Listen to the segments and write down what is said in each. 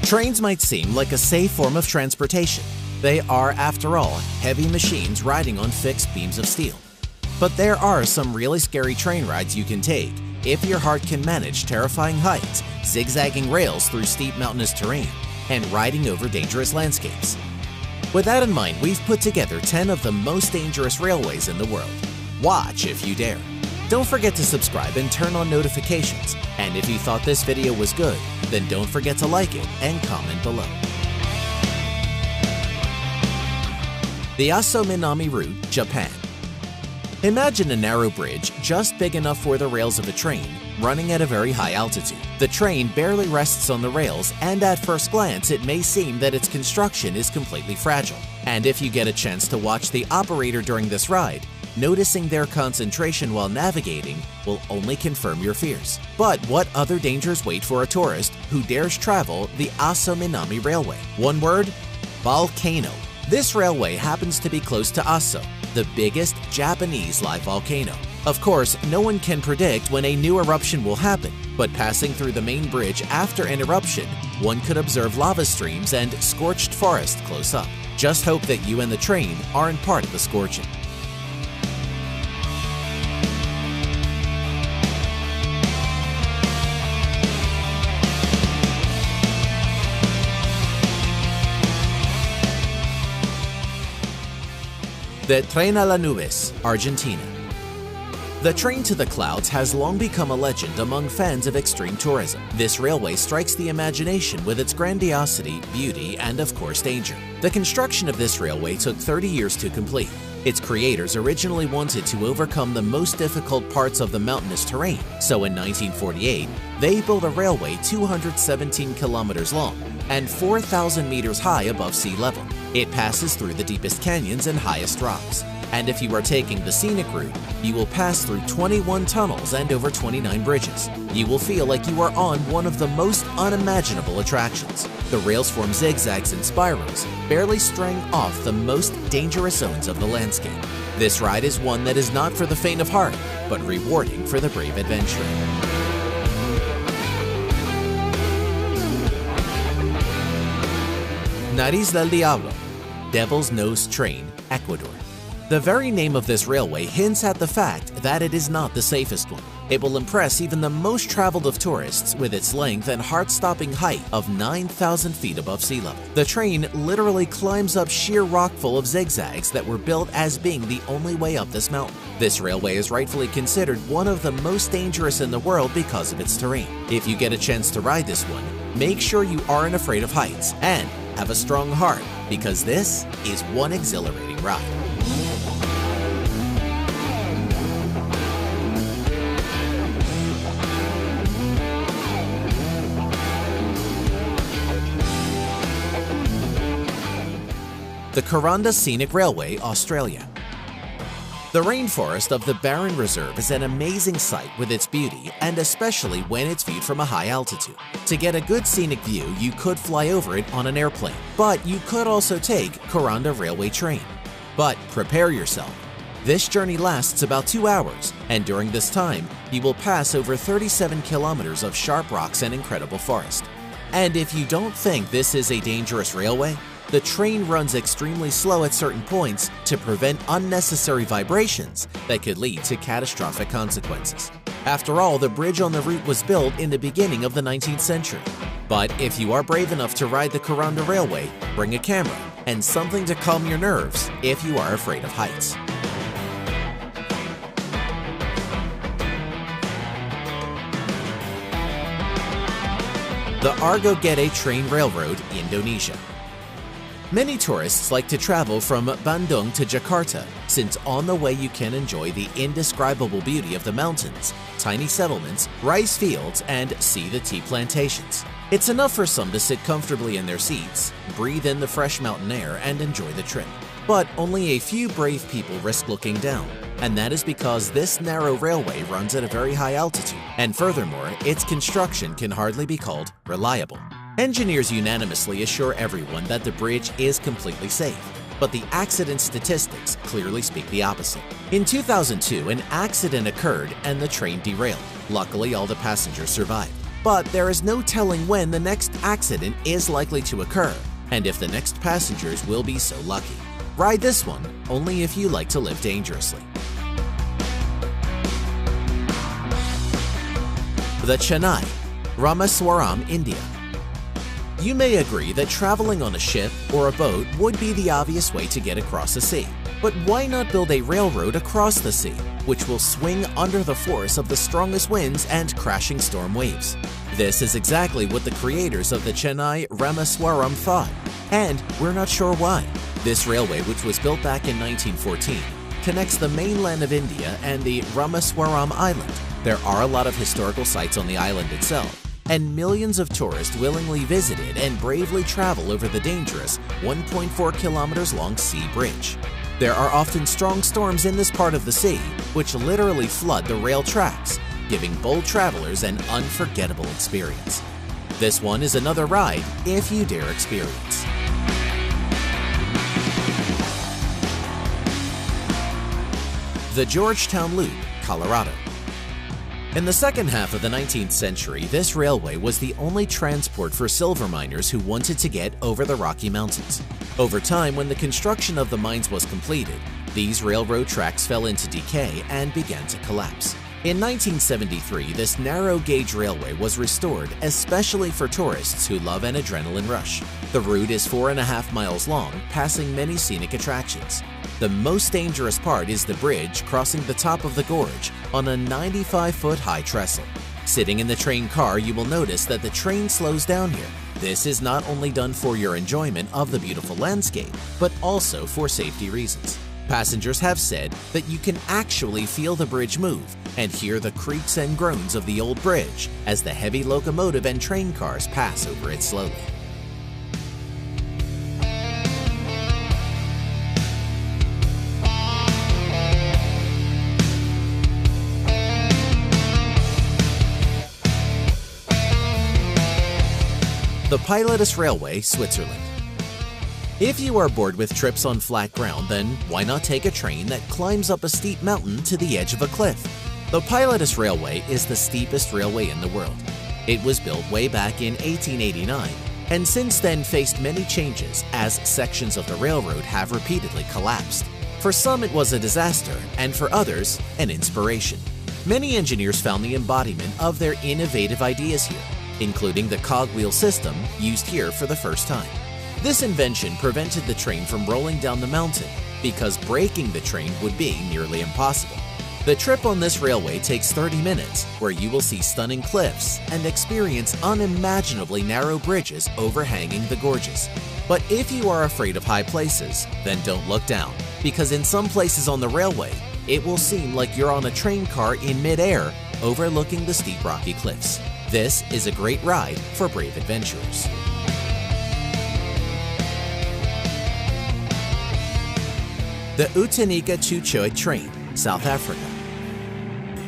Trains might seem like a safe form of transportation. They are, after all, heavy machines riding on fixed beams of steel. But there are some really scary train rides you can take if your heart can manage terrifying heights, zigzagging rails through steep mountainous terrain, and riding over dangerous landscapes. With that in mind, we've put together 10 of the most dangerous railways in the world. Watch if you dare. Don't forget to subscribe and turn on notifications. And if you thought this video was good, then don't forget to like it and comment below. The Aso Minami Route, Japan. Imagine a narrow bridge just big enough for the rails of a train, running at a very high altitude. The train barely rests on the rails, and at first glance it may seem that its construction is completely fragile. And if you get a chance to watch the operator during this ride, noticing their concentration while navigating will only confirm your fears. But what other dangers wait for a tourist who dares travel the Aso Minami Railway? One word: volcano. This railway happens to be close to Aso, the biggest Japanese live volcano. Of course, no one can predict when a new eruption will happen, but passing through the main bridge after an eruption, one could observe lava streams and scorched forest close up. Just hope that you and the train aren't part of the scorching. The Tren a las Nubes, Argentina. The train to the clouds has long become a legend among fans of extreme tourism. This railway strikes the imagination with its grandiosity, beauty, and of course danger. The construction of this railway took 30 years to complete. Its creators originally wanted to overcome the most difficult parts of the mountainous terrain, so in 1948, they built a railway 217 kilometers long and 4,000 meters high above sea level. It passes through the deepest canyons and highest rocks. And if you are taking the scenic route, you will pass through 21 tunnels and over 29 bridges. You will feel like you are on one of the most unimaginable attractions. The rails form zigzags and spirals, barely straying off the most dangerous zones of the landscape. This ride is one that is not for the faint of heart, but rewarding for the brave adventurer. Nariz del Diablo, Devil's Nose Train, Ecuador. The very name of this railway hints at the fact that it is not the safest one. It will impress even the most traveled of tourists with its length and heart-stopping height of 9,000 feet above sea level. The train literally climbs up sheer rock full of zigzags that were built as being the only way up this mountain. This railway is rightfully considered one of the most dangerous in the world because of its terrain. If you get a chance to ride this one, make sure you aren't afraid of heights and have a strong heart, because this is one exhilarating ride. The Kuranda Scenic Railway, Australia. The rainforest of the Barron Reserve is an amazing sight with its beauty, and especially when it's viewed from a high altitude. To get a good scenic view, you could fly over it on an airplane, but you could also take Kuranda Railway train. But prepare yourself. This journey lasts about 2 hours, and during this time, you will pass over 37 kilometers of sharp rocks and incredible forest. And if you don't think this is a dangerous railway, the train runs extremely slow at certain points to prevent unnecessary vibrations that could lead to catastrophic consequences. After all, the bridge on the route was built in the beginning of the 19th century. But if you are brave enough to ride the Kuranda Railway, bring a camera and something to calm your nerves if you are afraid of heights. The Argo Gede Train Railroad, Indonesia. Many tourists like to travel from Bandung to Jakarta, since on the way you can enjoy the indescribable beauty of the mountains, tiny settlements, rice fields, and see the tea plantations. It's enough for some to sit comfortably in their seats, breathe in the fresh mountain air, and enjoy the trip. But only a few brave people risk looking down, and that is because this narrow railway runs at a very high altitude, and furthermore, its construction can hardly be called reliable. Engineers unanimously assure everyone that the bridge is completely safe, but the accident statistics clearly speak the opposite. In 2002, an accident occurred and the train derailed. Luckily, all the passengers survived. But there is no telling when the next accident is likely to occur, and if the next passengers will be so lucky. Ride this one only if you like to live dangerously. The Chennai, Rameswaram, India. You may agree that traveling on a ship or a boat would be the obvious way to get across the sea. But why not build a railroad across the sea, which will swing under the force of the strongest winds and crashing storm waves? This is exactly what the creators of the Chennai Rameswaram thought, and we're not sure why. This railway, which was built back in 1914, connects the mainland of India and the Rameswaram Island. There are a lot of historical sites on the island itself, and millions of tourists willingly visit it and bravely travel over the dangerous 1.4 kilometers long sea bridge. There are often strong storms in this part of the sea, which literally flood the rail tracks, giving bold travelers an unforgettable experience. This one is another ride if you dare experience. The Georgetown Loop, Colorado. In the second half of the 19th century, this railway was the only transport for silver miners who wanted to get over the Rocky Mountains. Over time, when the construction of the mines was completed, these railroad tracks fell into decay and began to collapse. In 1973, this narrow-gauge railway was restored especially for tourists who love an adrenaline rush. The route is 4.5 miles long, passing many scenic attractions. The most dangerous part is the bridge crossing the top of the gorge on a 95-foot-high trestle. Sitting in the train car, you will notice that the train slows down here. This is not only done for your enjoyment of the beautiful landscape, but also for safety reasons. Passengers have said that you can actually feel the bridge move and hear the creaks and groans of the old bridge as the heavy locomotive and train cars pass over it slowly. The Pilatus Railway, Switzerland. If you are bored with trips on flat ground, then why not take a train that climbs up a steep mountain to the edge of a cliff? The Pilatus Railway is the steepest railway in the world. It was built way back in 1889, and since then faced many changes as sections of the railroad have repeatedly collapsed. For some it was a disaster, and for others, an inspiration. Many engineers found the embodiment of their innovative ideas here, including the cogwheel system used here for the first time. This invention prevented the train from rolling down the mountain because braking the train would be nearly impossible. The trip on this railway takes 30 minutes, where you will see stunning cliffs and experience unimaginably narrow bridges overhanging the gorges. But if you are afraid of high places, then don't look down, because in some places on the railway, it will seem like you're on a train car in mid-air overlooking the steep rocky cliffs. This is a great ride for brave adventurers. The Utanika-Tuchoi train, South Africa.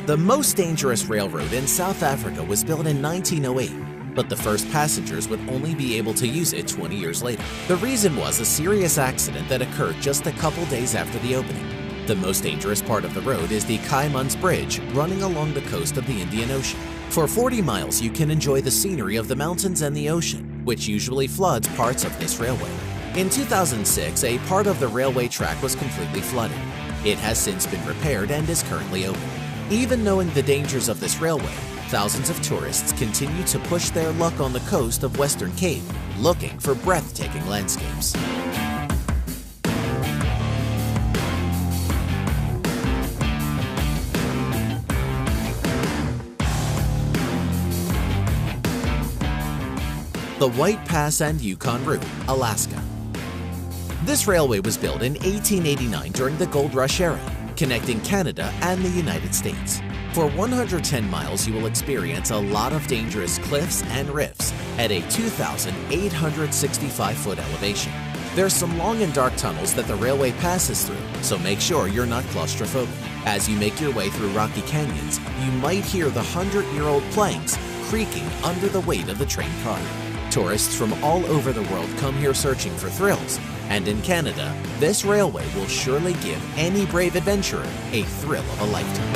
The most dangerous railroad in South Africa was built in 1908, but the first passengers would only be able to use it 20 years later. The reason was a serious accident that occurred just a couple days after the opening. The most dangerous part of the road is the Kaiman's Bridge running along the coast of the Indian Ocean. For 40 miles, you can enjoy the scenery of the mountains and the ocean, which usually floods parts of this railway. In 2006, a part of the railway track was completely flooded. It has since been repaired and is currently open. Even knowing the dangers of this railway, thousands of tourists continue to push their luck on the coast of Western Cape, looking for breathtaking landscapes. The White Pass and Yukon Route, Alaska. This railway was built in 1889 during the Gold Rush era, connecting Canada and the United States. For 110 miles, you will experience a lot of dangerous cliffs and rifts at a 2,865-foot elevation. There's some long and dark tunnels that the railway passes through, so make sure you're not claustrophobic. As you make your way through rocky canyons, you might hear the 100-year-old planks creaking under the weight of the train car. Tourists from all over the world come here searching for thrills, and in Canada, this railway will surely give any brave adventurer a thrill of a lifetime.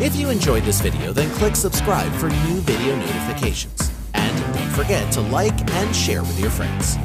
If you enjoyed this video, then click subscribe for new video notifications. And don't forget to like and share with your friends.